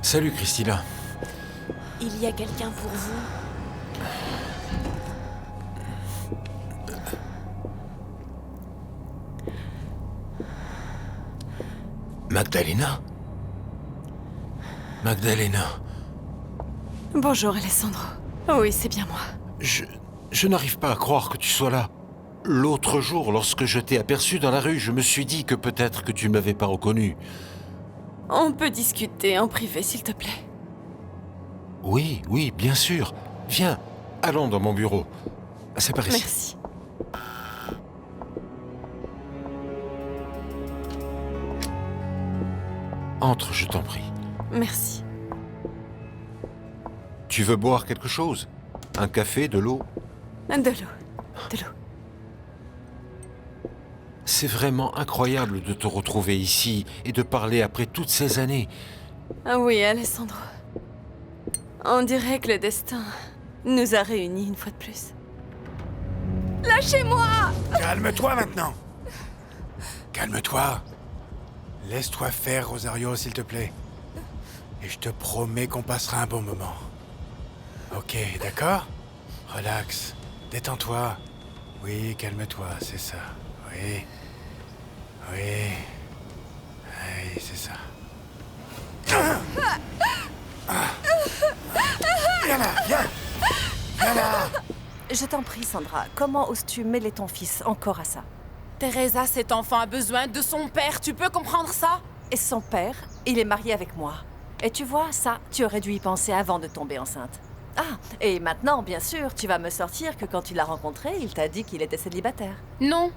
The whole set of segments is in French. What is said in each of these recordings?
Salut Christina. Il y a quelqu'un pour vous. Magdalena? Magdalena. Bonjour Alessandro. Oui, c'est bien moi. Je n'arrive pas à croire que tu sois là. L'autre jour, lorsque je t'ai aperçu dans la rue, je me suis dit que peut-être que tu ne m'avais pas reconnu. On peut discuter en privé, s'il te plaît. Oui, oui, bien sûr. Viens, allons dans mon bureau. C'est par ici. Merci. Entre, je t'en prie. Merci. Tu veux boire quelque chose? Un café, de l'eau? De l'eau. De l'eau. C'est vraiment incroyable de te retrouver ici et de parler après toutes ces années. Ah oui, Alessandro. On dirait que le destin nous a réunis une fois de plus. Lâchez-moi! Calme-toi maintenant. Calme-toi. Laisse-toi faire, Rosario, s'il te plaît. Et je te promets qu'on passera un bon moment. Ok, d'accord? Relax. Détends-toi. Oui, calme-toi, c'est ça. Oui. Oui. Oui, c'est ça. Viens là, viens! Viens là! Je t'en prie, Sandra, comment oses-tu mêler ton fils encore à ça? Teresa, cet enfant a besoin de son père, tu peux comprendre ça? Et son père, il est marié avec moi. Et tu vois, ça, tu aurais dû y penser avant de tomber enceinte. Ah, et maintenant, bien sûr, tu vas me sortir que quand tu l'as rencontré, il t'a dit qu'il était célibataire. Non.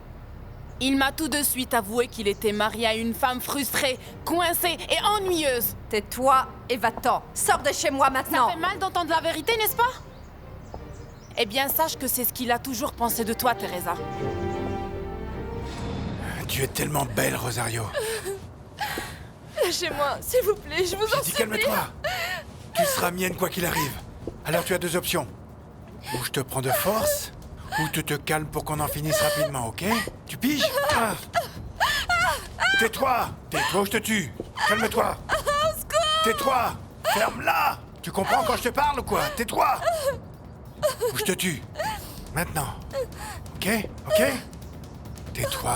Il m'a tout de suite avoué qu'il était marié à une femme frustrée, coincée et ennuyeuse. Tais-toi et va-t'en. Sors de chez moi maintenant. Ça fait mal d'entendre la vérité, n'est-ce pas? Eh bien, sache que c'est ce qu'il a toujours pensé de toi, Teresa. Tu es tellement belle, Rosario. Lâchez-moi, s'il vous plaît, je vous en J'ai dit calme-toi. Tu seras mienne quoi qu'il arrive. Alors tu as deux options. Ou je te prends de force, ou tu te calmes pour qu'on en finisse rapidement, ok? Tu piges? Ah. Tais-toi! Tais-toi ou je te tue! Calme-toi! Tais-toi! Ferme-la! Tu comprends quand je te parle ou quoi? Tais-toi! Ou je te tue. Maintenant. Ok? Ok? Tais-toi.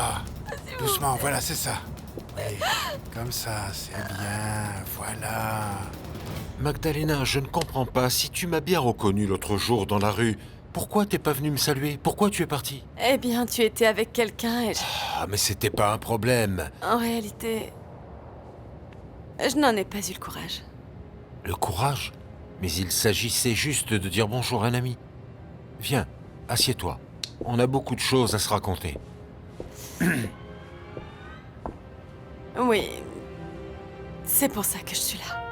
Doucement, voilà, c'est ça. Oui, comme ça, c'est bien. Voilà. Magdalena, je ne comprends pas. Si tu m'as bien reconnu l'autre jour dans la rue, pourquoi t'es pas venue me saluer? Pourquoi tu es partie? Eh bien, tu étais avec quelqu'un et Ah, mais c'était pas un problème. en réalité, je n'en ai pas eu le courage. Le courage? Mais il s'agissait juste de dire bonjour à un ami. Viens, assieds-toi. On a beaucoup de choses à se raconter. Oui, c'est pour ça que je suis là.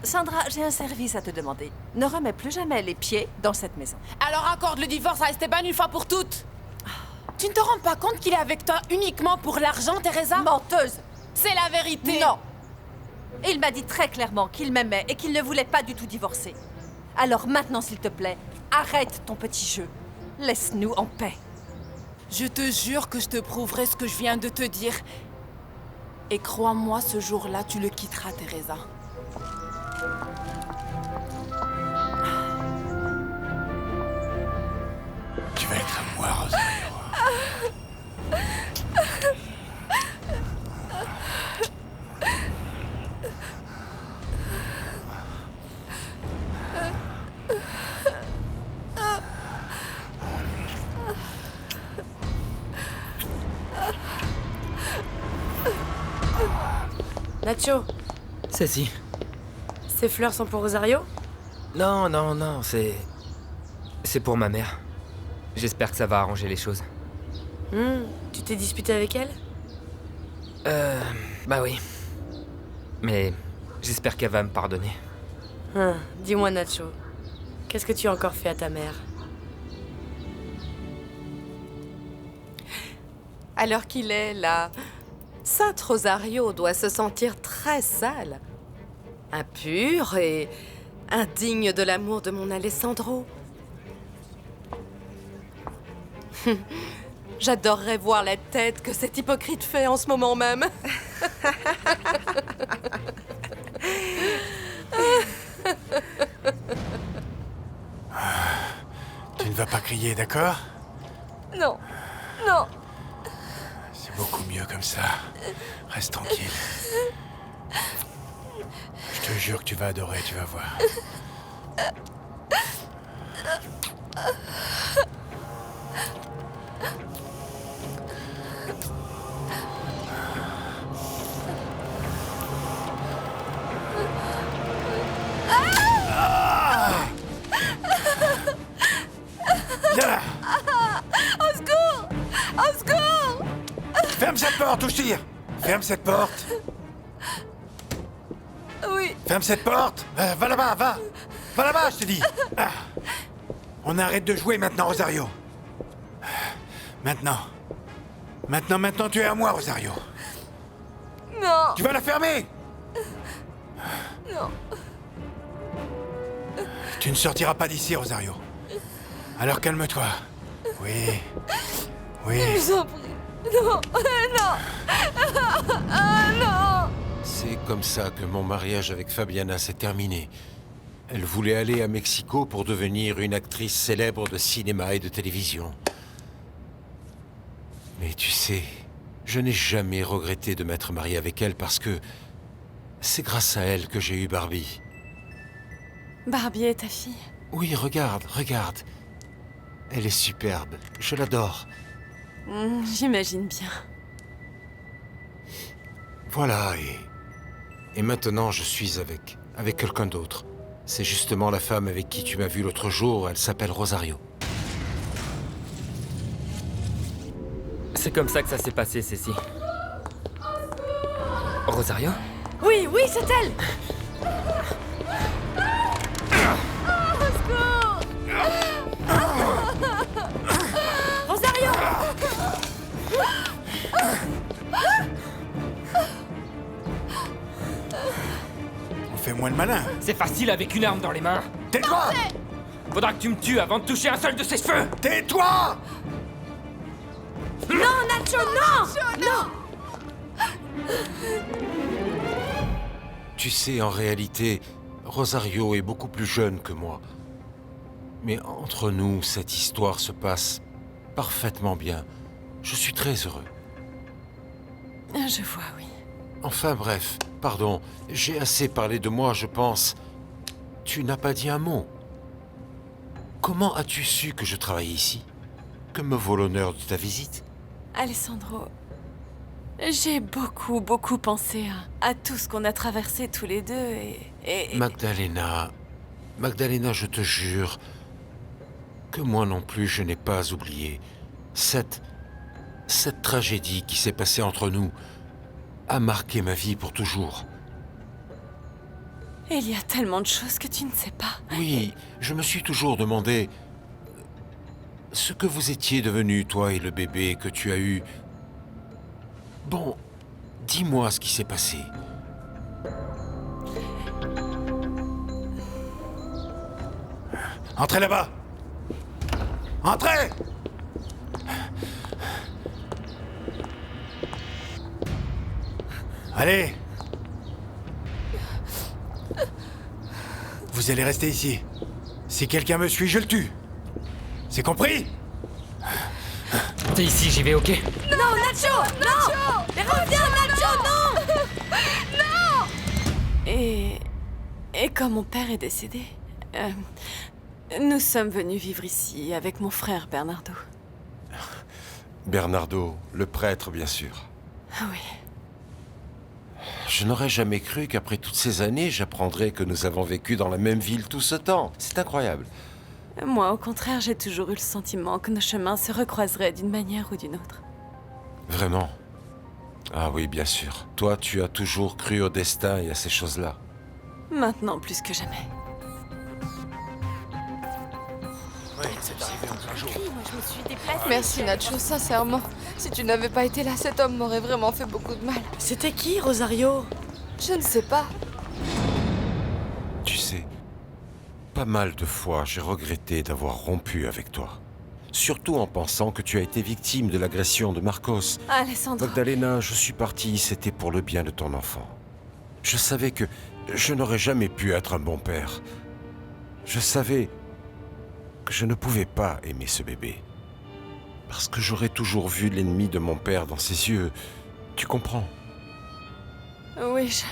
Sandra, j'ai un service à te demander. Ne remets plus jamais les pieds dans cette maison. Alors accorde le divorce à Esteban une fois pour toutes. Tu ne te rends pas compte qu'il est avec toi uniquement pour l'argent, Teresa? Menteuse! C'est la vérité. Non! Il m'a dit très clairement qu'il m'aimait et qu'il ne voulait pas du tout divorcer. Alors maintenant, s'il te plaît, arrête ton petit jeu. Laisse-nous en paix. Je te jure que je te prouverai ce que je viens de te dire. Et crois-moi, ce jour-là, tu le quitteras, Teresa. Tu vas être à moi, Rosario. Nacho, Ceci. ces fleurs sont pour Rosario? Non, non, non, c'est... C'est pour ma mère. J'espère que ça va arranger les choses. Tu t'es disputé avec elle? Bah oui. Mais j'espère qu'elle va me pardonner. Dis-moi Nacho, qu'est-ce que tu as encore fait à ta mère? Alors qu'il est là, Sainte Rosario doit se sentir très sale, impure et indigne de l'amour de mon Alessandro. J'adorerais voir la tête que cet hypocrite fait en ce moment même. Tu ne vas pas crier, d'accord? Non, non. C'est beaucoup mieux comme ça. Reste tranquille. Je te jure que tu vas adorer, tu vas voir. Viens là! Au secours! Au secours! Ferme cette porte ou je tire! Ferme cette porte! Oui. Ferme cette porte! Va là-bas, va! Va là-bas, je te dis! Ah. On arrête de jouer maintenant, Rosario. Maintenant. Maintenant, tu es à moi, Rosario. Non. Tu vas la fermer! Non. Tu ne sortiras pas d'ici, Rosario. Alors calme-toi. Oui. Oui. Je vous en prie. Non. Non. Ah non. C'est comme ça que mon mariage avec Fabiana s'est terminé. Elle voulait aller à Mexico pour devenir une actrice célèbre de cinéma et de télévision. Mais tu sais, je n'ai jamais regretté de m'être marié avec elle parce que c'est grâce à elle que j'ai eu Barbie. Barbie est ta fille. Oui, regarde, regarde. Elle est superbe, je l'adore. J'imagine bien. Voilà, et maintenant je suis avec quelqu'un d'autre. C'est justement la femme avec qui tu m'as vu l'autre jour, elle s'appelle Rosario. C'est comme ça que ça s'est passé, Cécile. Rosario? Oui, oui, c'est elle! Rosario! On fait moins le malin. C'est facile avec une arme dans les mains. Tais-toi! Faudra que tu me tues avant de toucher un seul de ses cheveux. Tais-toi! Non, Nacho, non! Non! Tu sais, en réalité, Rosario est beaucoup plus jeune que moi. Mais entre nous, cette histoire se passe parfaitement bien. Je suis très heureux. Je vois, oui. Enfin bref, pardon, j'ai assez parlé de moi, je pense. Tu n'as pas dit un mot. Comment as-tu su que je travaillais ici? Que me vaut l'honneur de ta visite? Alessandro, j'ai beaucoup pensé à tout ce qu'on a traversé tous les deux et... Magdalena, je te jure que moi non plus je n'ai pas oublié. Cette tragédie qui s'est passée entre nous a marqué ma vie pour toujours. Il y a tellement de choses que tu ne sais pas. Oui, je me suis toujours demandé ce que vous étiez devenus, toi et le bébé que tu as eu. Bon, dis-moi ce qui s'est passé. Entrez là-bas! Entrez! Allez! Vous allez rester ici. Si quelqu'un me suit, je le tue. C'est compris? T'es ici, j'y vais, ok? Non, Nacho! Non! Reviens, Nacho, non! Et quand mon père est décédé, nous sommes venus vivre ici avec mon frère Bernardo. Bernardo, le prêtre, bien sûr. Ah oui. Je n'aurais jamais cru qu'après toutes ces années, j'apprendrais que nous avons vécu dans la même ville tout ce temps. C'est incroyable. Moi, au contraire, j'ai toujours eu le sentiment que nos chemins se recroiseraient d'une manière ou d'une autre. Vraiment? Ah oui, bien sûr. Toi, tu as toujours cru au destin et à ces choses-là. Maintenant, plus que jamais. Merci Nacho, sincèrement. Si tu n'avais pas été là, cet homme m'aurait vraiment fait beaucoup de mal. C'était qui, Rosario? Je ne sais pas. Tu sais, pas mal de fois, j'ai regretté d'avoir rompu avec toi. Surtout en pensant que tu as été victime de l'agression de Marcos. Alessandro. Magdalena, je suis parti, c'était pour le bien de ton enfant. Je savais que je n'aurais jamais pu être un bon père. Je savais que je ne pouvais pas aimer ce bébé. Parce que j'aurais toujours vu l'ennemi de mon père dans ses yeux. Tu comprends? Oui,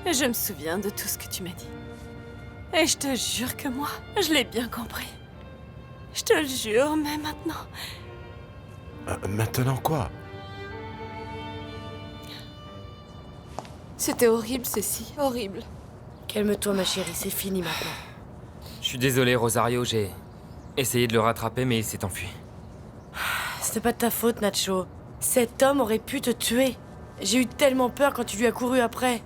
je me souviens de tout ce que tu m'as dit. Et je te jure que moi, je l'ai bien compris. Je te le jure, mais maintenant... Maintenant quoi? C'était horrible, Cécile, horrible. Calme-toi, ma chérie, c'est fini maintenant. Je suis désolé, Rosario, j'ai essayé de le rattraper, mais il s'est enfui. C'était pas de ta faute, Nacho. Cet homme aurait pu te tuer. J'ai eu tellement peur quand tu lui as couru après.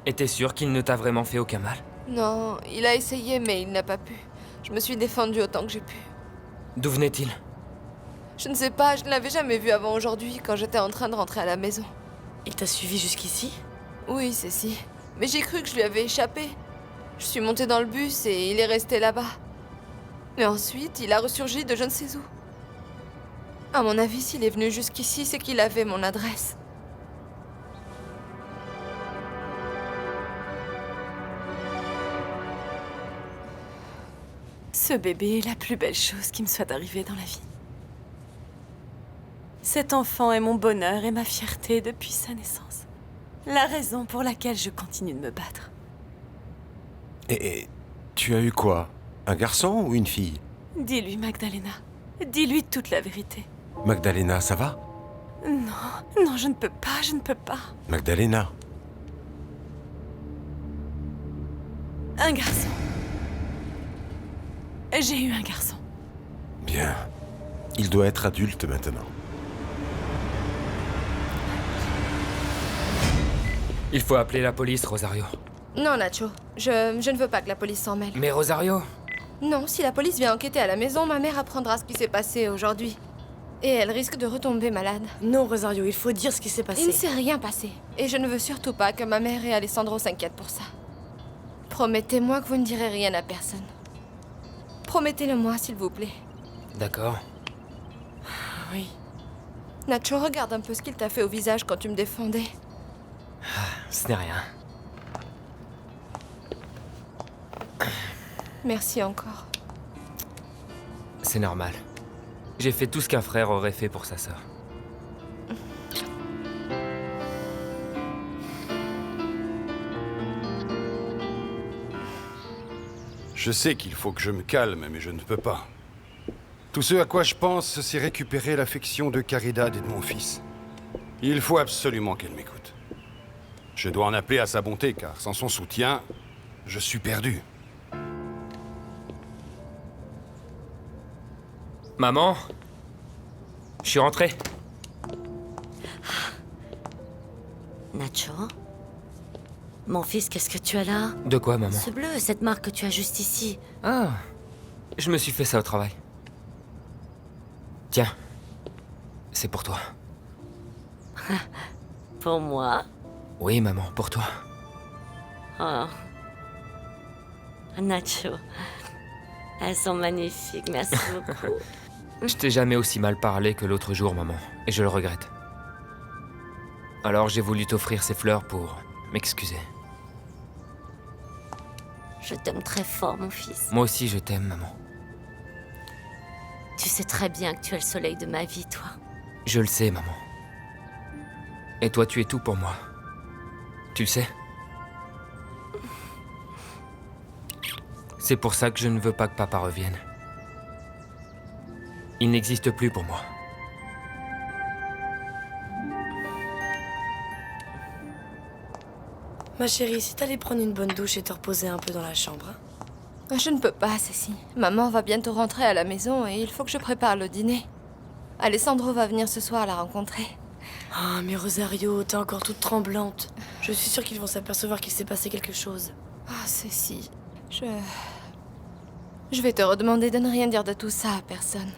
Et t'es sûr qu'il ne t'a vraiment fait aucun mal? Non, il a essayé, mais il n'a pas pu. Je me suis défendue autant que j'ai pu. D'où venait-il? Je ne sais pas, je ne l'avais jamais vu avant aujourd'hui, quand j'étais en train de rentrer à la maison. Il t'a suivi jusqu'ici? Oui, Cécile. Mais j'ai cru que je lui avais échappé. Je suis montée dans le bus et il est resté là-bas. Mais ensuite, il a ressurgi de je ne sais où. À mon avis, s'il est venu jusqu'ici, c'est qu'il avait mon adresse. Ce bébé est la plus belle chose qui me soit arrivée dans la vie. Cet enfant est mon bonheur et ma fierté depuis sa naissance. La raison pour laquelle je continue de me battre. Et tu as eu quoi? Un garçon ou une fille? Dis-lui, Magdalena. Dis-lui toute la vérité. Magdalena, ça va? Non, je ne peux pas, je ne peux pas. Magdalena. Un garçon. J'ai eu un garçon. Bien. Il doit être adulte maintenant. Il faut appeler la police, Rosario. Non, Nacho. Je ne veux pas que la police s'en mêle. Mais Rosario... Non, si la police vient enquêter à la maison, ma mère apprendra ce qui s'est passé aujourd'hui. Et elle risque de retomber malade. Non, Rosario, il faut dire ce qui s'est passé. Il ne s'est rien passé. Et je ne veux surtout pas que ma mère et Alessandro s'inquiètent pour ça. Promettez-moi que vous ne direz rien à personne. Promettez-le-moi, s'il vous plaît. D'accord. Oui. Nacho, regarde un peu ce qu'il t'a fait au visage quand tu me défendais. Ce n'est rien. Merci encore. C'est normal. J'ai fait tout ce qu'un frère aurait fait pour sa sœur. Je sais qu'il faut que je me calme, mais je ne peux pas. Tout ce à quoi je pense, c'est récupérer l'affection de Caridad et de mon fils. Il faut absolument qu'elle m'écoute. Je dois en appeler à sa bonté, car sans son soutien, je suis perdu. Maman? Je suis rentré. Nacho? Mon fils, qu'est-ce que tu as là? De quoi, maman? Ce bleu, cette marque que tu as juste ici. Ah, je me suis fait ça au travail. Tiens, c'est pour toi. Pour moi? Oui, maman, pour toi. Oh. Nacho. Elles sont magnifiques, merci beaucoup. Je t'ai jamais aussi mal parlé que l'autre jour, maman, et je le regrette. Alors j'ai voulu t'offrir ces fleurs pour m'excuser. Je t'aime très fort, mon fils. Moi aussi, je t'aime, maman. Tu sais très bien que tu es le soleil de ma vie, toi. Je le sais, maman. Et toi, tu es tout pour moi. Tu le sais? C'est pour ça que je ne veux pas que papa revienne. Il n'existe plus pour moi. Ma chérie, si t'allais prendre une bonne douche et te reposer un peu dans la chambre. Hein? Je ne peux pas, Cécile. Maman va bientôt rentrer à la maison et il faut que je prépare le dîner. Alessandro va venir ce soir la rencontrer. Ah, mais Rosario, t'es encore toute tremblante. Je suis sûre qu'ils vont s'apercevoir qu'il s'est passé quelque chose. Ah, Cécile, je vais te redemander de ne rien dire de tout ça à personne.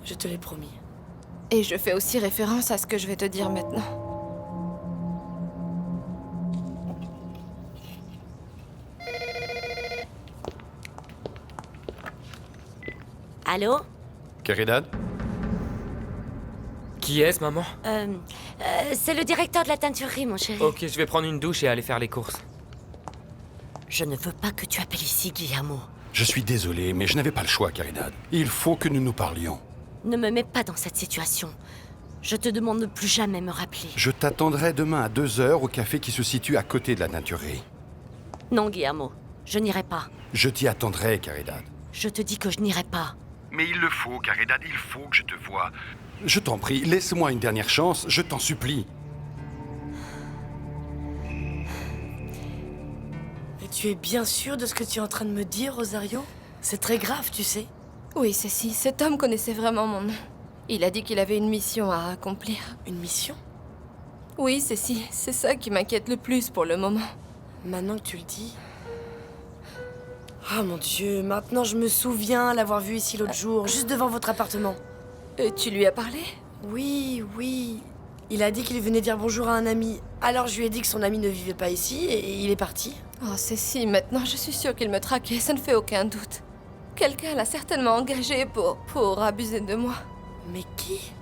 Je te l'ai promis. Et je fais aussi référence à ce que je vais te dire maintenant. Allô? Caridad? Qui est-ce, maman? C'est le directeur de la teinturerie, mon chéri. Ok, je vais prendre une douche et aller faire les courses. Je ne veux pas que tu appelles ici, Guillermo. Je suis désolé, mais je n'avais pas le choix, Caridad. Il faut que nous nous parlions. Ne me mets pas dans cette situation. Je te demande de ne plus jamais me rappeler. Je t'attendrai demain à 2h au café qui se situe à côté de la teinturerie. Non, Guillermo, je n'irai pas. Je t'y attendrai, Caridad. Je te dis que je n'irai pas. Mais il le faut, Caridad, il faut que je te voie. Je t'en prie, laisse-moi une dernière chance, je t'en supplie. Et tu es bien sûre de ce que tu es en train de me dire, Rosario? C'est très grave, tu sais. Oui, Cécile, cet homme connaissait vraiment mon nom. Il a dit qu'il avait une mission à accomplir. Une mission? Oui, Cécile, c'est ça qui m'inquiète le plus pour le moment. Maintenant que tu le dis... Ah mon Dieu, maintenant je me souviens l'avoir vu ici l'autre jour, juste devant votre appartement. Et tu lui as parlé? Oui, oui. Il a dit qu'il venait dire bonjour à un ami. Alors je lui ai dit que son ami ne vivait pas ici et il est parti. Oh, Cécile, maintenant je suis sûre qu'il me traquait, ça ne fait aucun doute. Quelqu'un l'a certainement engagé pour abuser de moi. Mais qui?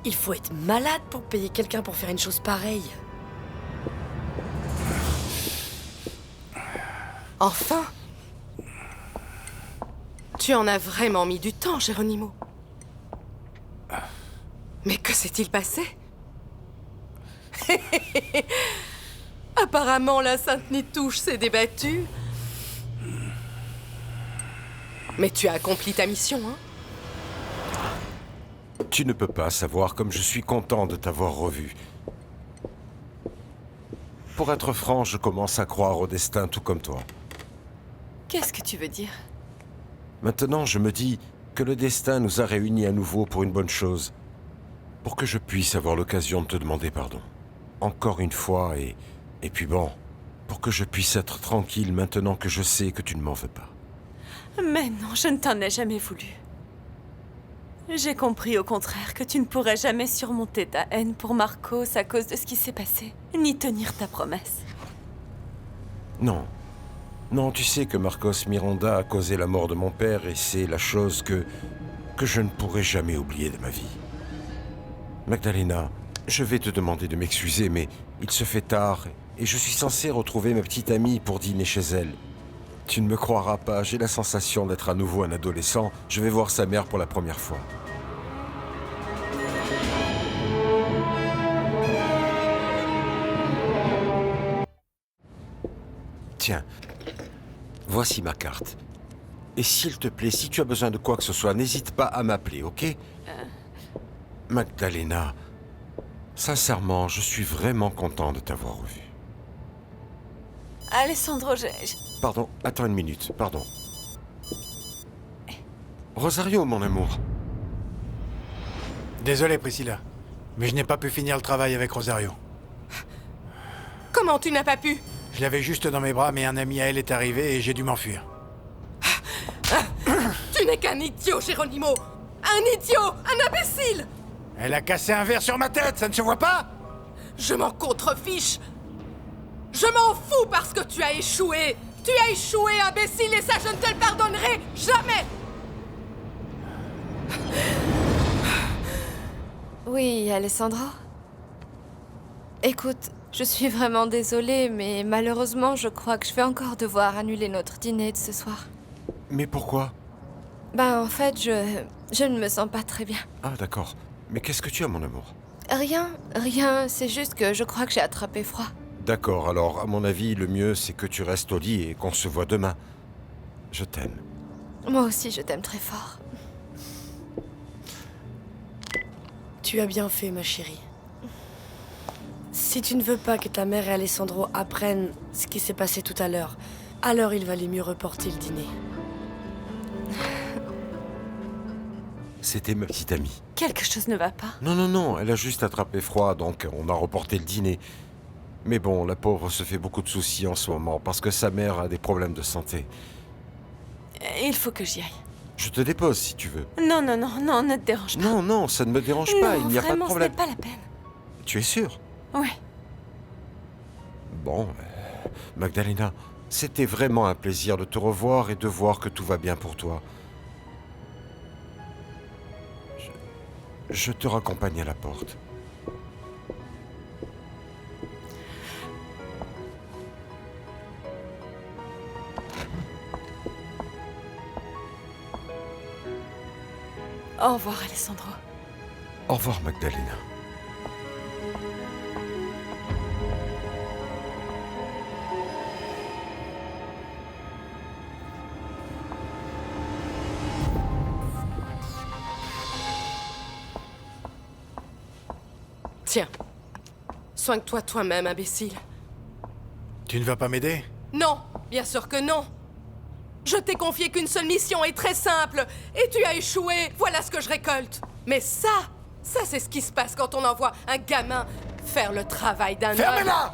Il faut être malade pour payer quelqu'un pour faire une chose pareille. Enfin! Tu en as vraiment mis du temps, Geronimo. Mais que s'est-il passé? Apparemment, la Sainte Nitouche s'est débattue. Mais tu as accompli ta mission, hein? Tu ne peux pas savoir comme je suis content de t'avoir revu. Pour être franc, je commence à croire au destin tout comme toi. Qu'est-ce que tu veux dire? Maintenant, je me dis que le destin nous a réunis à nouveau pour une bonne chose. Pour que je puisse avoir l'occasion de te demander pardon. Encore une fois, et puis bon, pour que je puisse être tranquille maintenant que je sais que tu ne m'en veux pas. Mais non, je ne t'en ai jamais voulu. J'ai compris au contraire que tu ne pourrais jamais surmonter ta haine pour Marcos à cause de ce qui s'est passé, ni tenir ta promesse. Non. Non, tu sais que Marcos Miranda a causé la mort de mon père et c'est la chose que je ne pourrai jamais oublier de ma vie. Magdalena, je vais te demander de m'excuser, mais il se fait tard et je suis censé retrouver ma petite amie pour dîner chez elle. Tu ne me croiras pas, j'ai la sensation d'être à nouveau un adolescent. Je vais voir sa mère pour la première fois. Tiens, voici ma carte. Et s'il te plaît, si tu as besoin de quoi que ce soit, n'hésite pas à m'appeler, ok? Magdalena, sincèrement, je suis vraiment content de t'avoir revue. Alessandro, Pardon, attends une minute, pardon. Rosario, mon amour. Désolé, Priscilla, mais je n'ai pas pu finir le travail avec Rosario. Comment tu n'as pas pu? Je l'avais juste dans mes bras, mais un ami à elle est arrivé et j'ai dû m'enfuir. Tu n'es qu'un idiot, Geronimo! Un idiot! Un imbécile! Elle a cassé un verre sur ma tête, ça ne se voit pas? Je m'en contrefiche! Je m'en fous parce que tu as échoué! Tu as échoué, imbécile, et ça, je ne te le pardonnerai jamais! Oui, Alessandro. Écoute, je suis vraiment désolée, mais malheureusement, je crois que je vais encore devoir annuler notre dîner de ce soir. Mais pourquoi? Ben, en fait, je ne me sens pas très bien. Ah, d'accord. Mais qu'est-ce que tu as, mon amour? Rien, c'est juste que je crois que j'ai attrapé froid. D'accord, alors, à mon avis, le mieux, c'est que tu restes au lit et qu'on se voit demain. Je t'aime. Moi aussi, je t'aime très fort. Tu as bien fait, ma chérie. Si tu ne veux pas que ta mère et Alessandro apprennent ce qui s'est passé tout à l'heure, alors il valait mieux reporter le dîner. C'était ma petite amie. Quelque chose ne va pas. Non, elle a juste attrapé froid, donc on a reporté le dîner. Mais bon, la pauvre se fait beaucoup de soucis en ce moment, parce que sa mère a des problèmes de santé. Il faut que j'y aille. Je te dépose si tu veux. Non, ne te dérange pas. Non, ça ne me dérange pas, il n'y a pas de vraiment, problème. ce n'est pas la peine. Tu es sûr? Oui. Bon, Magdalena, c'était vraiment un plaisir de te revoir et de voir que tout va bien pour toi. Je te raccompagne à la porte. Au revoir, Alessandro. Au revoir, Magdalena. Tiens, soigne-toi toi-même, imbécile. Tu ne vas pas m'aider? Non, bien sûr que non. Je t'ai confié qu'une seule mission est très simple, et tu as échoué, voilà ce que je récolte. Mais ça c'est ce qui se passe quand on envoie un gamin faire le travail d'un homme. Fermez-la!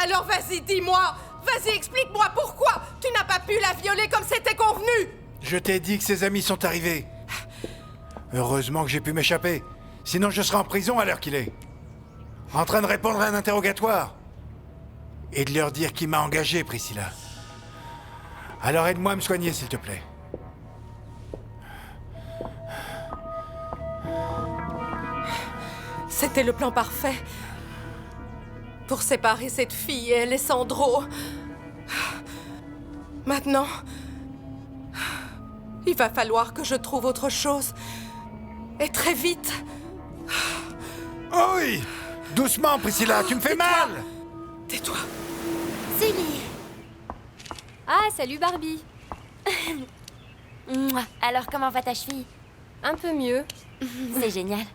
Alors vas-y, dis-moi, vas-y, explique-moi pourquoi tu n'as pas pu la violer comme c'était convenu. Je t'ai dit que ses amis sont arrivés. Heureusement que j'ai pu m'échapper. Sinon je serais en prison à l'heure qu'il est. En train de répondre à un interrogatoire. Et de leur dire qui m'a engagé, Priscilla. Alors aide-moi à me soigner, s'il te plaît. C'était le plan parfait. Pour séparer cette fille et Alessandro. Maintenant, il va falloir que je trouve autre chose. Et très vite. Oh oui! Doucement, Priscilla, tu me fais mal! Tais-toi. Silly. Ah, salut Barbie. Alors, comment va ta cheville? Un peu mieux. C'est génial.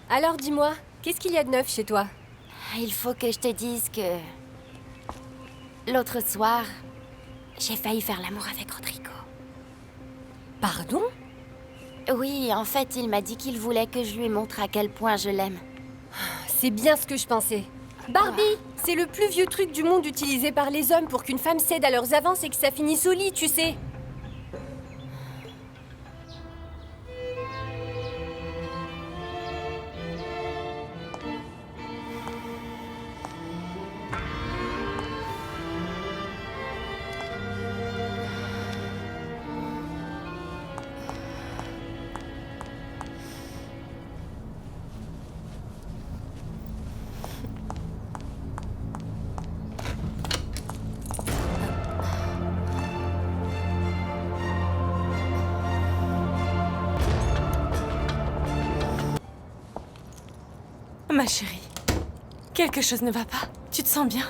Alors, dis-moi, qu'est-ce qu'il y a de neuf chez toi? Il faut que je te dise que... L'autre soir, j'ai failli faire l'amour avec Rodrigo. Pardon? Oui, en fait, il m'a dit qu'il voulait que je lui montre à quel point je l'aime. C'est bien ce que je pensais. Barbie, c'est le plus vieux truc du monde utilisé par les hommes pour qu'une femme cède à leurs avances et que ça finisse au lit, tu sais. Ma chérie, quelque chose ne va pas. Tu te sens bien?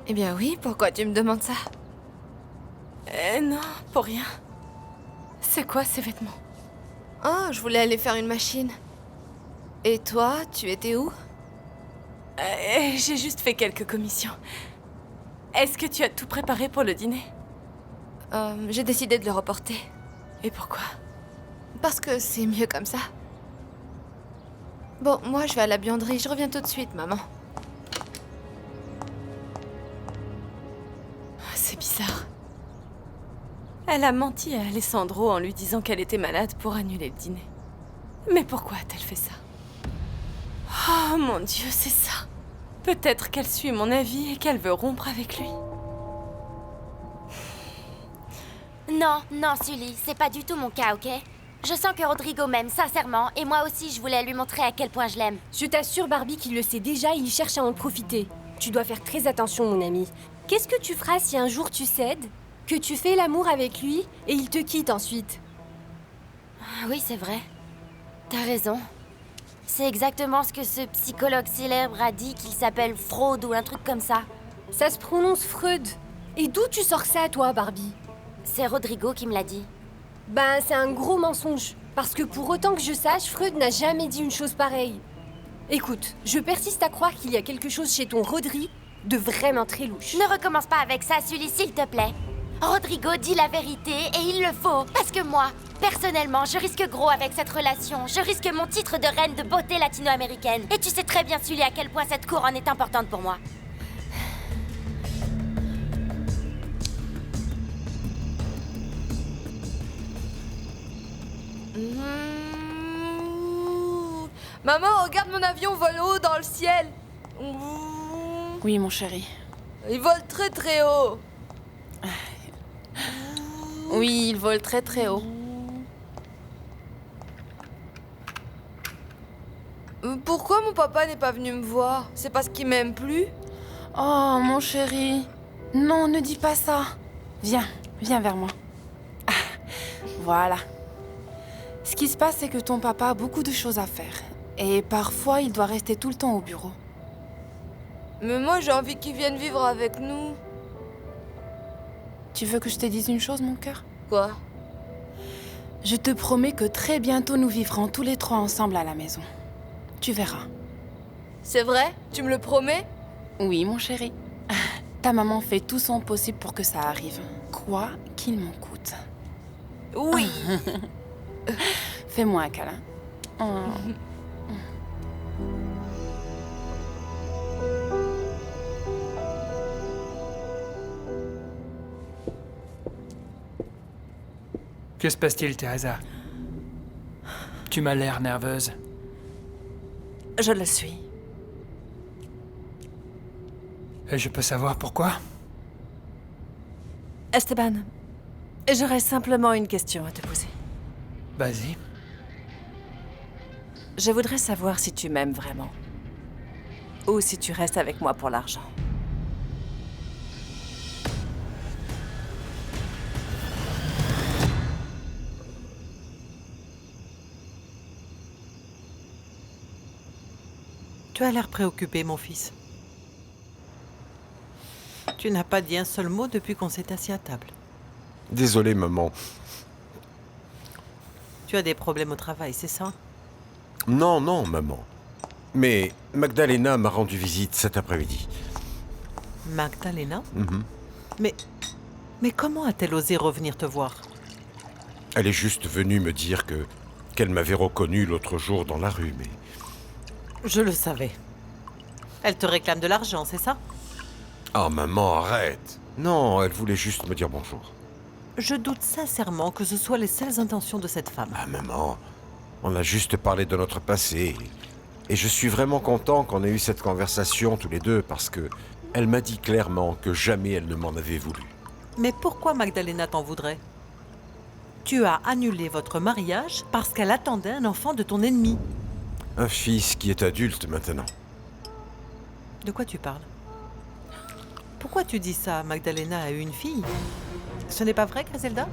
Eh bien oui, pourquoi tu me demandes ça? Non, pour rien. C'est quoi ces vêtements? Oh, je voulais aller faire une machine. Et toi, tu étais où? J'ai juste fait quelques commissions. Est-ce que tu as tout préparé pour le dîner? J'ai décidé de le reporter. Et pourquoi? Parce que c'est mieux comme ça. Bon, moi je vais à la buanderie, je reviens tout de suite, maman. C'est bizarre. Elle a menti à Alessandro en lui disant qu'elle était malade pour annuler le dîner. Mais pourquoi a-t-elle fait ça? Oh mon Dieu, c'est ça. Peut-être qu'elle suit mon avis et qu'elle veut rompre avec lui. Non, non, Sully, c'est pas du tout mon cas, ok? Je sens que Rodrigo m'aime, sincèrement, et moi aussi, je voulais lui montrer à quel point je l'aime. Je t'assure, Barbie, qu'il le sait déjà et il cherche à en profiter. Tu dois faire très attention, mon ami. Qu'est-ce que tu feras si un jour tu cèdes, que tu fais l'amour avec lui et il te quitte ensuite? Oui, c'est vrai. T'as raison. C'est exactement ce que ce psychologue célèbre a dit, qu'il s'appelle Freud ou un truc comme ça. Ça se prononce Freud. Et d'où tu sors ça, toi, Barbie? C'est Rodrigo qui me l'a dit. Ben, c'est un gros mensonge. Parce que pour autant que je sache, Freud n'a jamais dit une chose pareille. Écoute, je persiste à croire qu'il y a quelque chose chez ton Rodri de vraiment très louche. Ne recommence pas avec ça, Sully, s'il te plaît. Rodrigo dit la vérité et il le faut. Parce que moi, personnellement, je risque gros avec cette relation. Je risque mon titre de reine de beauté latino-américaine. Et tu sais très bien, Sully, à quel point cette couronne est importante pour moi. Maman, regarde mon avion vole haut dans le ciel. Oui, mon chéri. Il vole très très haut. Oui, il vole très très haut. Pourquoi mon papa n'est pas venu me voir? C'est parce qu'il m'aime plus? Oh, mon chéri. Non, ne dis pas ça. Viens, viens vers moi. Ah, voilà. Ce qui se passe, c'est que ton papa a beaucoup de choses à faire. Et parfois, il doit rester tout le temps au bureau. Mais moi, j'ai envie qu'il vienne vivre avec nous. Tu veux que je te dise une chose, mon cœur? Quoi? Je te promets que très bientôt, nous vivrons tous les trois ensemble à la maison. Tu verras. C'est vrai? Tu me le promets? Oui, mon chéri. Ta maman fait tout son possible pour que ça arrive. Quoi qu'il m'en coûte. Oui. Fais-moi un câlin. Oh. Que se passe-t-il, Teresa? Tu m'as l'air nerveuse. Je le suis. Et je peux savoir pourquoi? Esteban, j'aurais simplement une question à te poser. Vas-y. Je voudrais savoir si tu m'aimes vraiment. Ou si tu restes avec moi pour l'argent. Tu as l'air préoccupé, mon fils. Tu n'as pas dit un seul mot depuis qu'on s'est assis à table. Désolé, maman. Tu as des problèmes au travail, c'est ça? Non, non, maman. Mais Magdalena m'a rendu visite cet après-midi. Magdalena? Mhm. Mais comment a-t-elle osé revenir te voir? Elle est juste venue me dire qu'elle m'avait reconnu l'autre jour dans la rue, mais... Je le savais. Elle te réclame de l'argent, c'est ça? Ah, maman, arrête. Non, elle voulait juste me dire bonjour. Je doute sincèrement que ce soient les seules intentions de cette femme. Ah, maman, on a juste parlé de notre passé. Et je suis vraiment content qu'on ait eu cette conversation tous les deux parce que elle m'a dit clairement que jamais elle ne m'en avait voulu. Mais pourquoi Magdalena t'en voudrait? Tu as annulé votre mariage parce qu'elle attendait un enfant de ton ennemi. Un fils qui est adulte maintenant. De quoi tu parles? Pourquoi tu dis ça? Magdalena a eu une fille. Ce n'est pas vrai, Griselda?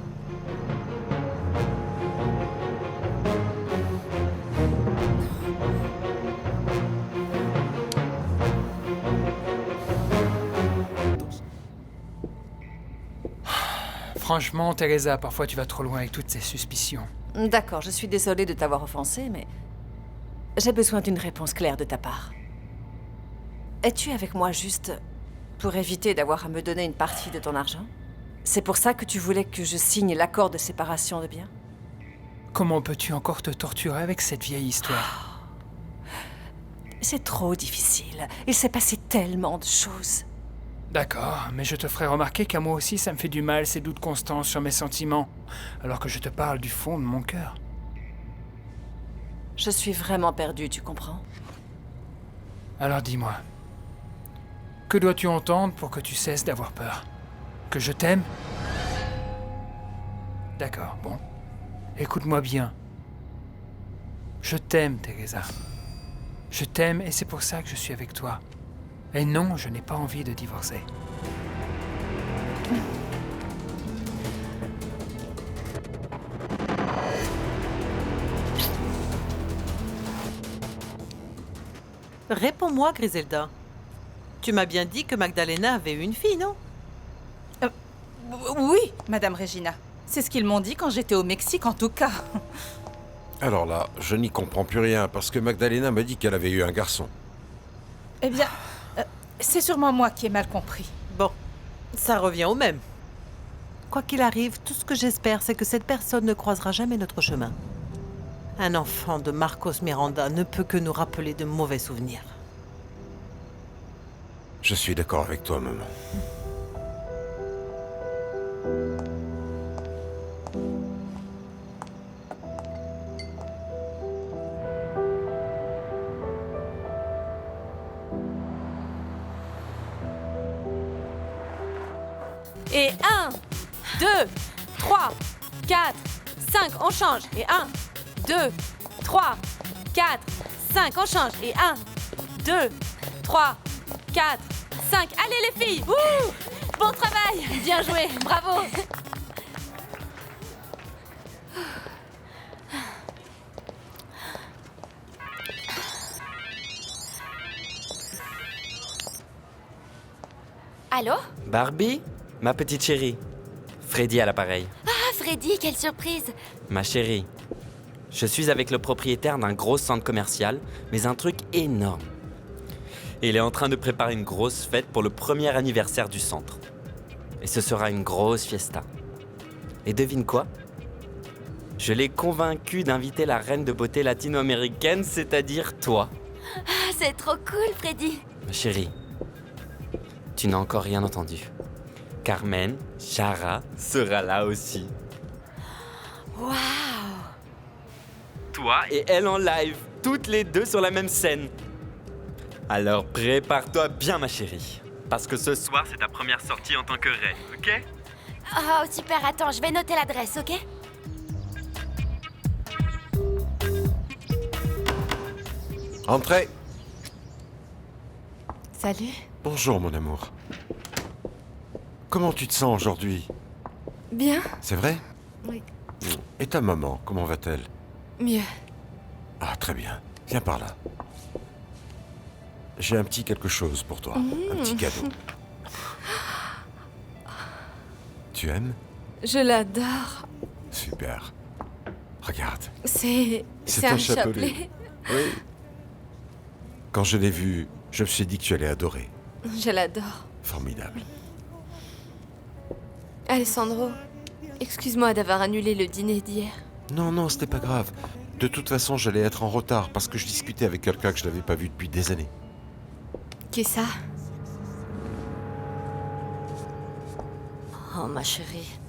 Franchement, Teresa, parfois tu vas trop loin avec toutes ces suspicions. D'accord, je suis désolée de t'avoir offensée, mais... j'ai besoin d'une réponse claire de ta part. Es-tu avec moi juste pour éviter d'avoir à me donner une partie de ton argent? C'est pour ça que tu voulais que je signe l'accord de séparation de biens? Comment peux-tu encore te torturer avec cette vieille histoire? C'est trop difficile. Il s'est passé tellement de choses. D'accord, mais je te ferai remarquer qu'à moi aussi ça me fait du mal ces doutes constants sur mes sentiments, alors que je te parle du fond de mon cœur. Je suis vraiment perdue, tu comprends? Alors dis-moi, que dois-tu entendre pour que tu cesses d'avoir peur? Que je t'aime? D'accord, bon. Écoute-moi bien. Je t'aime, Teresa. Je t'aime et c'est pour ça que je suis avec toi. Et non, je n'ai pas envie de divorcer. Réponds-moi, Griselda. Tu m'as bien dit que Magdalena avait une fille, non? Oui, Madame Regina. C'est ce qu'ils m'ont dit quand j'étais au Mexique, en tout cas. Alors là, je n'y comprends plus rien, parce que Magdalena m'a dit qu'elle avait eu un garçon. Eh bien, c'est sûrement moi qui ai mal compris. Bon, ça revient au même. Quoi qu'il arrive, tout ce que j'espère, c'est que cette personne ne croisera jamais notre chemin. Un enfant de Marcos Miranda ne peut que nous rappeler de mauvais souvenirs. Je suis d'accord avec toi, maman. Et 1, 2, 3, 4, 5, on change. Et 1, 2, 3, 4, 5, on change. Et 1, 2, 3, 4, 5. Allez les filles, wouh! Bon travail, bien joué, bravo. Allô? Barbie? Ma petite chérie. Freddy à l'appareil. Ah, Freddy, quelle surprise! Ma chérie. Je suis avec le propriétaire d'un gros centre commercial, mais un truc énorme. Et il est en train de préparer une grosse fête pour le premier anniversaire du centre. Et ce sera une grosse fiesta. Et devine quoi? Je l'ai convaincu d'inviter la reine de beauté latino-américaine, c'est-à-dire toi. Ah, c'est trop cool, Freddy! Ma chérie, tu n'as encore rien entendu. Carmen, Chara, sera là aussi. Waouh! Toi et elle en live, toutes les deux sur la même scène. Alors prépare-toi bien, ma chérie. Parce que ce soir, c'est ta première sortie en tant que reine, ok? Oh, super, attends, je vais noter l'adresse, ok? Entrez. Salut. Bonjour, mon amour. Comment tu te sens aujourd'hui? Bien. C'est vrai? Oui. Et ta maman, comment va-t-elle? Mieux. Ah, très bien. Viens par là. J'ai un petit quelque chose pour toi. Un petit cadeau. Tu aimes? Je l'adore. Super. Regarde. C'est un chapelet. Oui. Quand je l'ai vu, je me suis dit que tu allais adorer. Je l'adore. Formidable. Alessandro, excuse-moi d'avoir annulé le dîner d'hier. Non, non, c'était pas grave. De toute façon, j'allais être en retard parce que je discutais avec quelqu'un que je n'avais pas vu depuis des années. Qui ça? Oh, ma chérie.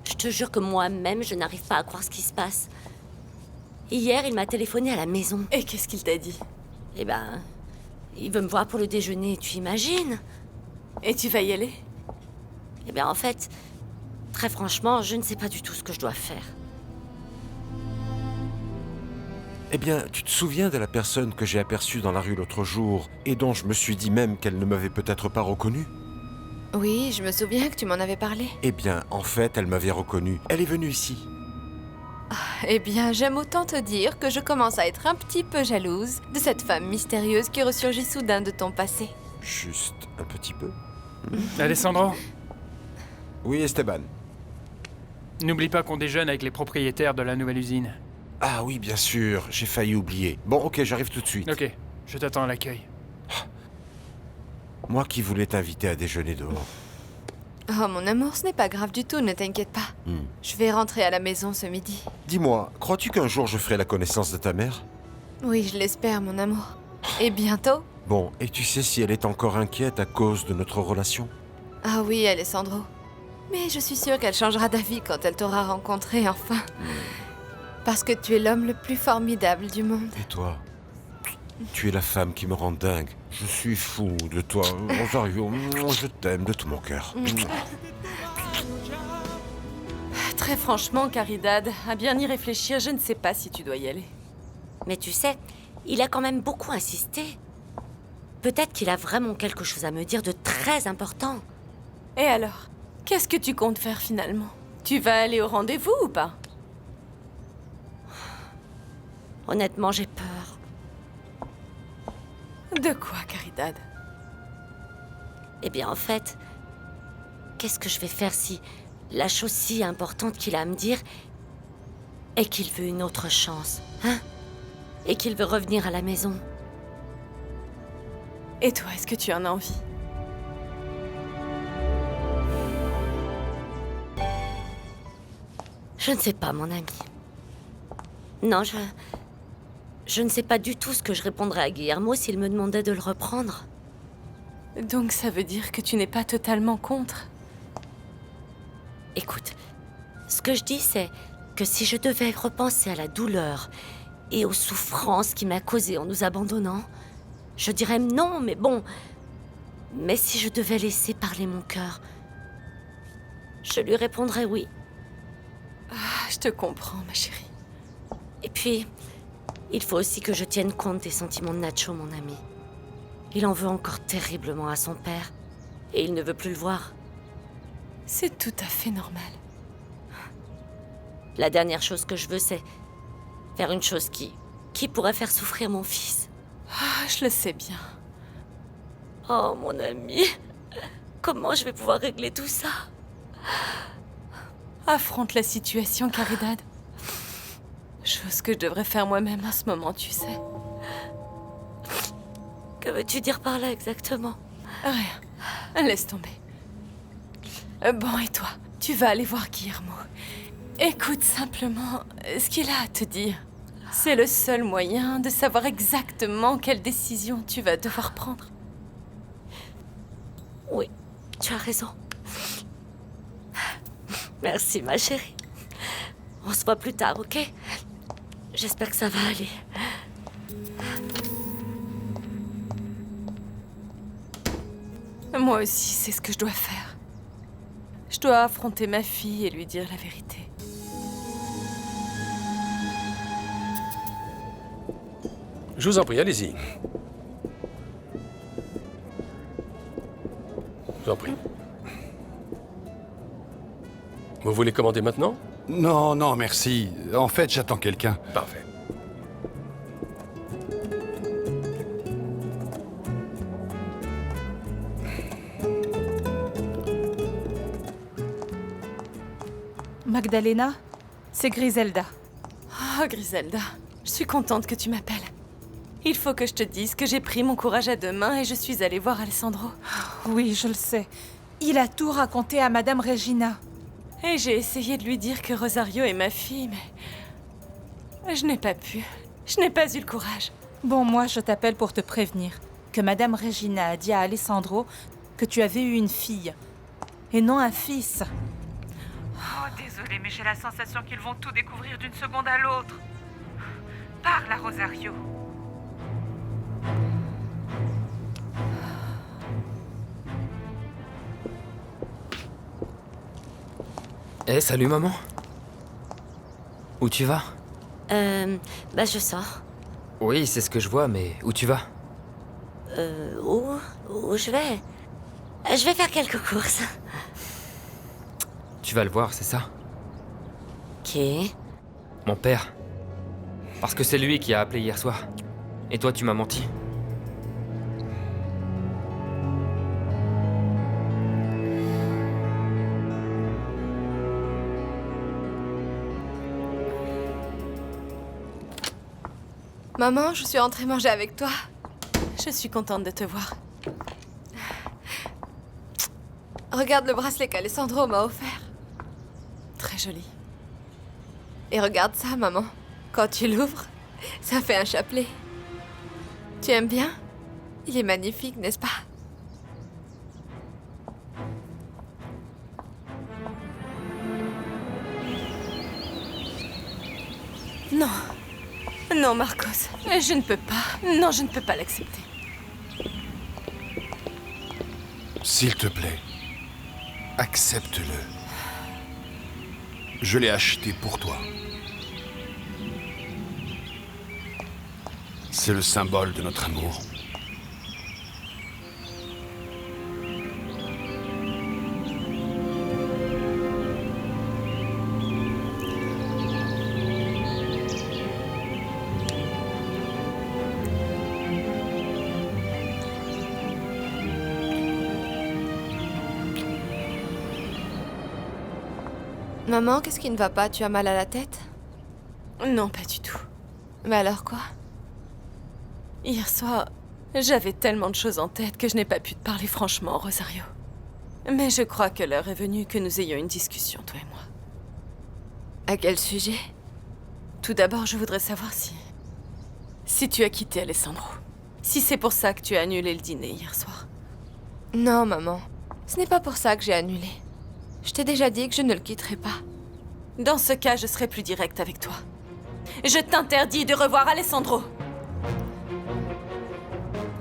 Je te jure que moi-même, je n'arrive pas à croire ce qui se passe. Hier, il m'a téléphoné à la maison. Et qu'est-ce qu'il t'a dit? Eh ben, il veut me voir pour le déjeuner, tu imagines? Et tu vas y aller? Eh bien, en fait, très franchement, je ne sais pas du tout ce que je dois faire. Eh bien, tu te souviens de la personne que j'ai aperçue dans la rue l'autre jour et dont je me suis dit même qu'elle ne m'avait peut-être pas reconnue? Oui, je me souviens que tu m'en avais parlé. Eh bien, en fait, elle m'avait reconnue. Elle est venue ici. Eh bien, j'aime autant te dire que je commence à être un petit peu jalouse de cette femme mystérieuse qui ressurgit soudain de ton passé. Juste un petit peu. Alessandro, Oui, Esteban. n'oublie pas qu'on déjeune avec les propriétaires de la nouvelle usine. Ah oui, bien sûr, j'ai failli oublier. Bon, ok, j'arrive tout de suite. Ok, je t'attends à l'accueil. Moi qui voulais t'inviter à déjeuner dehors. Oh, mon amour, ce n'est pas grave du tout, ne t'inquiète pas. Je vais rentrer à la maison ce midi. Dis-moi, crois-tu qu'un jour je ferai la connaissance de ta mère? Oui, je l'espère, mon amour. Et bientôt? Bon, et tu sais si elle est encore inquiète à cause de notre relation? Ah oui, Alessandro. Mais je suis sûre qu'elle changera d'avis quand elle t'aura rencontré, enfin. Parce que tu es l'homme le plus formidable du monde. Et toi? Tu es la femme qui me rend dingue. Je suis fou de toi, Rosario. Je t'aime de tout mon cœur. Très franchement, Caridad, à bien y réfléchir, je ne sais pas si tu dois y aller. Mais tu sais, il a quand même beaucoup insisté. Peut-être qu'il a vraiment quelque chose à me dire de très important. Et alors, qu'est-ce que tu comptes faire finalement? Tu vas aller au rendez-vous ou pas? Honnêtement, j'ai peur. De quoi, Caridad? Eh bien, en fait, qu'est-ce que je vais faire si la chose si importante qu'il a à me dire est qu'il veut une autre chance, hein? Et qu'il veut revenir à la maison. Et toi, est-ce que tu en as envie? Je ne sais pas, mon ami. Non, je ne sais pas du tout ce que je répondrais à Guillermo s'il me demandait de le reprendre. Donc ça veut dire que tu n'es pas totalement contre? Écoute, ce que je dis, c'est que si je devais repenser à la douleur et aux souffrances qu'il m'a causées en nous abandonnant, je dirais non, mais bon. Mais si je devais laisser parler mon cœur, je lui répondrais oui. Ah, je te comprends, ma chérie. Et puis, il faut aussi que je tienne compte des sentiments de Nacho, mon ami. Il en veut encore terriblement à son père, et il ne veut plus le voir. C'est tout à fait normal. La dernière chose que je veux, c'est faire une chose qui pourrait faire souffrir mon fils. Ah, je le sais bien. Oh, mon ami, comment je vais pouvoir régler tout ça? Affronte la situation, Caridad. Chose que je devrais faire moi-même en ce moment, tu sais. Que veux-tu dire par là exactement? Rien. Laisse tomber. Bon, et toi? Tu vas aller voir Guillermo. Écoute simplement ce qu'il a à te dire. C'est le seul moyen de savoir exactement quelle décision tu vas devoir prendre. Oui, tu as raison. Merci, ma chérie. On se voit plus tard, ok? J'espère que ça va aller. Moi aussi, c'est ce que je dois faire. Je dois affronter ma fille et lui dire la vérité. Je vous en prie, allez-y. Je vous en prie. Vous voulez commander maintenant? Non, non, merci. En fait, j'attends quelqu'un. Parfait. Magdalena, c'est Griselda. Oh, Griselda, je suis contente que tu m'appelles. Il faut que je te dise que j'ai pris mon courage à deux mains et je suis allée voir Alessandro. Oui, je le sais. Il a tout raconté à Madame Regina. Et j'ai essayé de lui dire que Rosario est ma fille, mais je n'ai pas pu. Je n'ai pas eu le courage. Bon, moi, je t'appelle pour te prévenir que Madame Regina a dit à Alessandro que tu avais eu une fille et non un fils. Oh, désolée, mais j'ai la sensation qu'ils vont tout découvrir d'une seconde à l'autre. Parle à Rosario. Eh, salut maman. Où tu vas? Bah je sors. Oui, c'est ce que je vois, mais où tu vas? Où je vais? Je vais faire quelques courses. Tu vas le voir, c'est ça? Qui? Mon père. Parce que c'est lui qui a appelé hier soir. Et toi, tu m'as menti. Maman, je suis rentrée manger avec toi. Je suis contente de te voir. Regarde le bracelet qu'Alessandro m'a offert. Très joli. Et regarde ça, maman. Quand tu l'ouvres, ça fait un chapelet. Tu aimes bien? Il est magnifique, n'est-ce pas? Non. Non, Marcos. Je ne peux pas. Non, je ne peux pas l'accepter. S'il te plaît, accepte-le. Je l'ai acheté pour toi. C'est le symbole de notre amour. Maman, qu'est-ce qui ne va pas? Tu as mal à la tête? Non, pas du tout. Mais alors quoi? Hier soir, j'avais tellement de choses en tête que je n'ai pas pu te parler franchement, Rosario. Mais je crois que l'heure est venue que nous ayons une discussion, toi et moi. À quel sujet? Tout d'abord, je voudrais savoir si tu as quitté Alessandro. Si c'est pour ça que tu as annulé le dîner hier soir. Non, maman. Ce n'est pas pour ça que j'ai annulé. Je t'ai déjà dit que je ne le quitterai pas. Dans ce cas, je serai plus directe avec toi. Je t'interdis de revoir Alessandro.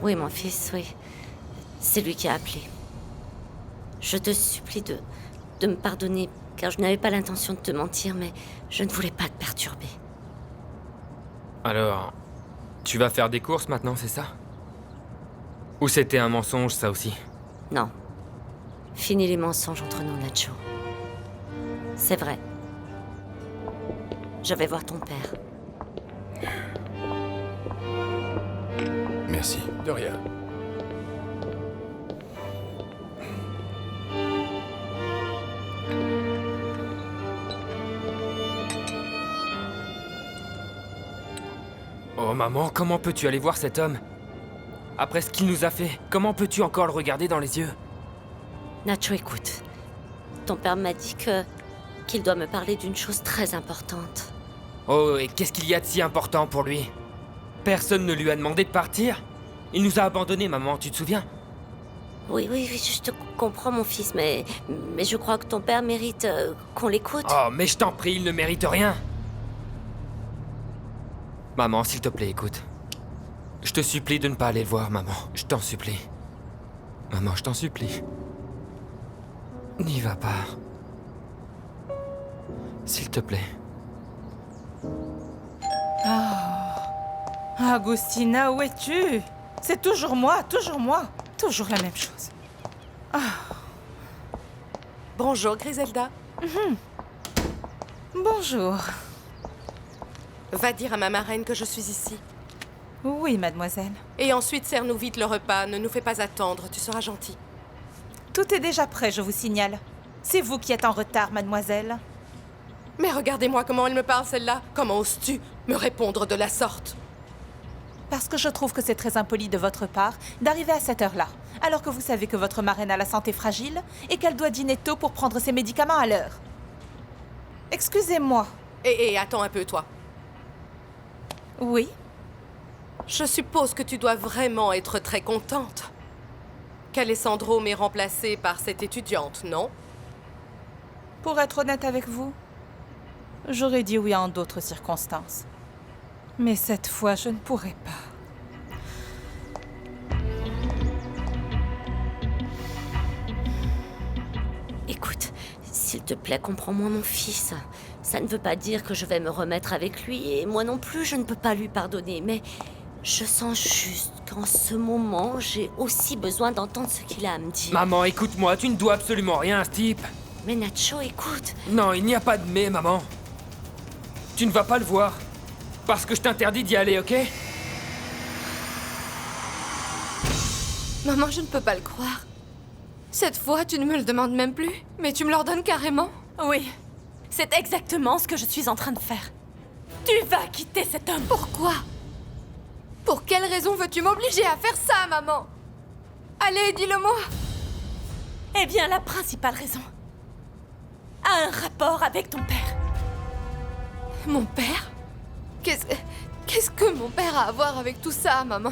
Oui, mon fils, oui. C'est lui qui a appelé. Je te supplie de me pardonner, car je n'avais pas l'intention de te mentir, mais je ne voulais pas te perturber. Alors, tu vas faire des courses maintenant, c'est ça? Ou c'était un mensonge, ça aussi? Non. Fini les mensonges entre nous, Nacho. C'est vrai. Je vais voir ton père. Merci. De rien. Oh maman, comment peux-tu aller voir cet homme? Après ce qu'il nous a fait, comment peux-tu encore le regarder dans les yeux? Nacho, écoute. Ton père m'a dit qu'il doit me parler d'une chose très importante. Oh, et qu'est-ce qu'il y a de si important pour lui? Personne ne lui a demandé de partir? Il nous a abandonnés, maman, tu te souviens? Oui, je te comprends, mon fils, mais je crois que ton père mérite qu'on l'écoute. Oh, mais je t'en prie, il ne mérite rien. Maman, s'il te plaît, écoute. Je te supplie de ne pas aller le voir, maman. Je t'en supplie. Maman, je t'en supplie. N'y va pas. S'il te plaît. Agustina, où es-tu? C'est toujours moi. Toujours la même chose. Bonjour, Griselda. Bonjour. Va dire à ma marraine que je suis ici. Oui, mademoiselle. Et ensuite, sers-nous vite le repas. Ne nous fais pas attendre, tu seras gentille. Tout est déjà prêt, je vous signale. C'est vous qui êtes en retard, mademoiselle. Mais regardez-moi comment elle me parle, celle-là. Comment oses-tu me répondre de la sorte? Parce que je trouve que c'est très impoli de votre part d'arriver à cette heure-là, alors que vous savez que votre marraine a la santé fragile et qu'elle doit dîner tôt pour prendre ses médicaments à l'heure. Excusez-moi. Et attends un peu, toi. Oui? Je suppose que tu dois vraiment être très contente qu'Alessandro m'ait remplacée par cette étudiante, non? Pour être honnête avec vous, j'aurais dit oui en d'autres circonstances. Mais cette fois, je ne pourrai pas. Écoute, s'il te plaît, comprends-moi, mon fils. Ça ne veut pas dire que je vais me remettre avec lui, et moi non plus, je ne peux pas lui pardonner, mais je sens juste qu'en ce moment, j'ai aussi besoin d'entendre ce qu'il a à me dire. Maman, écoute-moi, tu ne dois absolument rien à ce type. Mais Nacho, écoute. Non, il n'y a pas de mais, maman. Tu ne vas pas le voir. Parce que je t'interdis d'y aller, ok? Maman, je ne peux pas le croire. Cette fois, tu ne me le demandes même plus, mais tu me l'ordonnes carrément. Oui, c'est exactement ce que je suis en train de faire. Tu vas quitter cet homme. Pourquoi? Pour quelle raison veux-tu m'obliger à faire ça, maman? Allez, dis-le-moi. Eh bien, la principale raison a un rapport avec ton père. Mon père? Qu'est-ce que mon père a à voir avec tout ça, maman?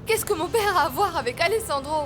Qu'est-ce que mon père a à voir avec Alessandro?